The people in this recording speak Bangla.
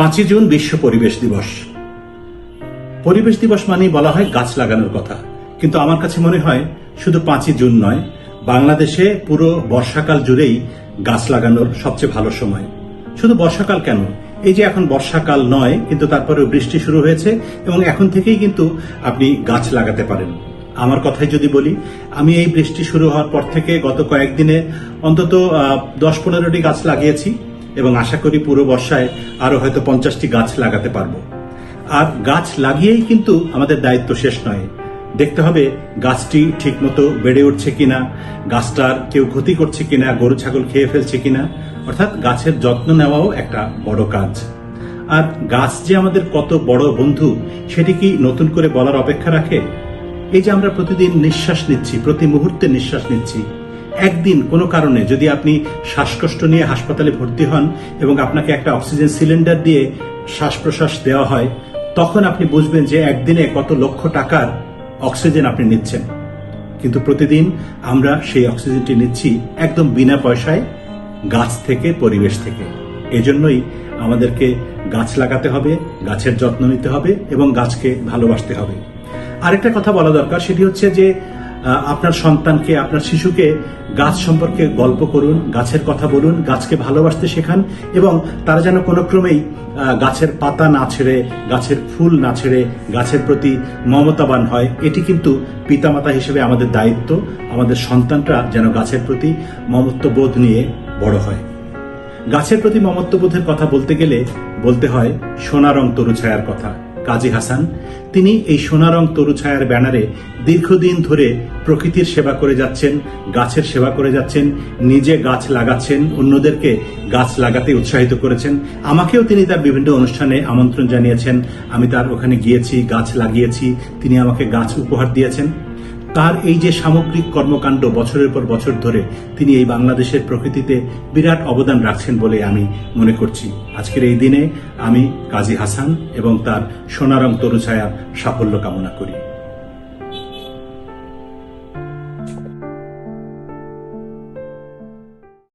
5ই জুন বিশ্ব পরিবেশ দিবস। পরিবেশ দিবস মানেই বলা হয় গাছ লাগানোর কথা, কিন্তু আমার কাছে মনে হয় শুধু 5ই জুন নয়, বাংলাদেশে পুরো বর্ষাকাল জুড়েই গাছ লাগানোর সবচেয়ে ভালো সময়। শুধু বর্ষাকাল কেন, এই যে এখন বর্ষাকাল নয় কিন্তু তারপরেও বৃষ্টি শুরু হয়েছে এবং এখন থেকেই কিন্তু আপনি গাছ লাগাতে পারেন। আমার কথাই যদি বলি, আমি এই বৃষ্টি শুরু হওয়ার পর থেকে গত কয়েকদিনে অন্তত 10-15টি গাছ লাগিয়েছি এবং আশা করি পুরো বর্ষায় আরো হয়তো 50টি গাছ লাগাতে পারবো। আর গাছ লাগিয়েই কিন্তু আমাদের দায়িত্ব শেষ নয়, দেখতে হবে গাছটি ঠিকমতো বেড়ে উঠছে কিনা, গাছটার কেউ ক্ষতি করছে কিনা, গরু ছাগল খেয়ে ফেলছে কিনা, অর্থাৎ গাছের যত্ন নেওয়াও একটা বড় কাজ। আর গাছ যে আমাদের কত বড় বন্ধু সেটি কি নতুন করে বলার অপেক্ষা রাখে? এই যে আমরা প্রতিদিন নিঃশ্বাস নিচ্ছি, প্রতি মুহূর্তে নিঃশ্বাস নিচ্ছি, একদিন কোনো কারণে যদি আপনি শ্বাসকষ্ট নিয়ে হাসপাতালে ভর্তি হন এবং আপনাকে একটা অক্সিজেন সিলিন্ডার দিয়ে শ্বাস প্রশ্বাস দেওয়া হয়, তখন আপনি বুঝবেন যে একদিনে কত লক্ষ টাকার অক্সিজেন আপনি নিচ্ছেন। কিন্তু প্রতিদিন আমরা সেই অক্সিজেনটি নিচ্ছি একদম বিনা পয়সায়, গাছ থেকে, পরিবেশ থেকে। এজন্যই আমাদেরকে গাছ লাগাতে হবে, গাছের যত্ন নিতে হবে এবং গাছকে ভালোবাসতে হবে। আরেকটা কথা বলা দরকার, সেটি হচ্ছে যে আপনার সন্তানকে, আপনার শিশুকে গাছ সম্পর্কে গল্প করুন, গাছের কথা বলুন, গাছকে ভালোবাসতে শেখান এবং তারা যেন কোনো ক্রমেই গাছের পাতা না ছেড়ে, গাছের ফুল না ছেড়ে গাছের প্রতি মমতাবান হয়। এটি কিন্তু পিতামাতা হিসেবে আমাদের দায়িত্ব, আমাদের সন্তানরা যেন গাছের প্রতি মমত্ববোধ নিয়ে বড় হয়। গাছের প্রতি মমত্ববোধের কথা বলতে গেলে বলতে হয় সোনারং তরুছায়ার কথা। কাজী হাসান, তিনি এই সোনারং তরুছায়ার ব্যানারে দীর্ঘদিন ধরে প্রকৃতির সেবা করে যাচ্ছেন, গাছের সেবা করে যাচ্ছেন, নিজে গাছ লাগাচ্ছেন, অন্যদেরকে গাছ লাগাতে উৎসাহিত করেছেন। আমাকেও তিনি তার বিভিন্ন অনুষ্ঠানে আমন্ত্রণ জানিয়েছেন, আমি তার ওখানে গিয়েছি, গাছ লাগিয়েছি, তিনি আমাকে গাছ উপহার দিয়েছেন। তার এই যে সামগ্রিক কর্মকাণ্ড বছরের পর বছর ধরে তিনি এই বাংলাদেশের প্রকৃতিতে বিরাট অবদান রাখছেন বলে আমি মনে করছি। আজকের এই দিনে আমি কাজী হাসান এবং তার সোনারং তরুছায়ার সাফল্য কামনা করি।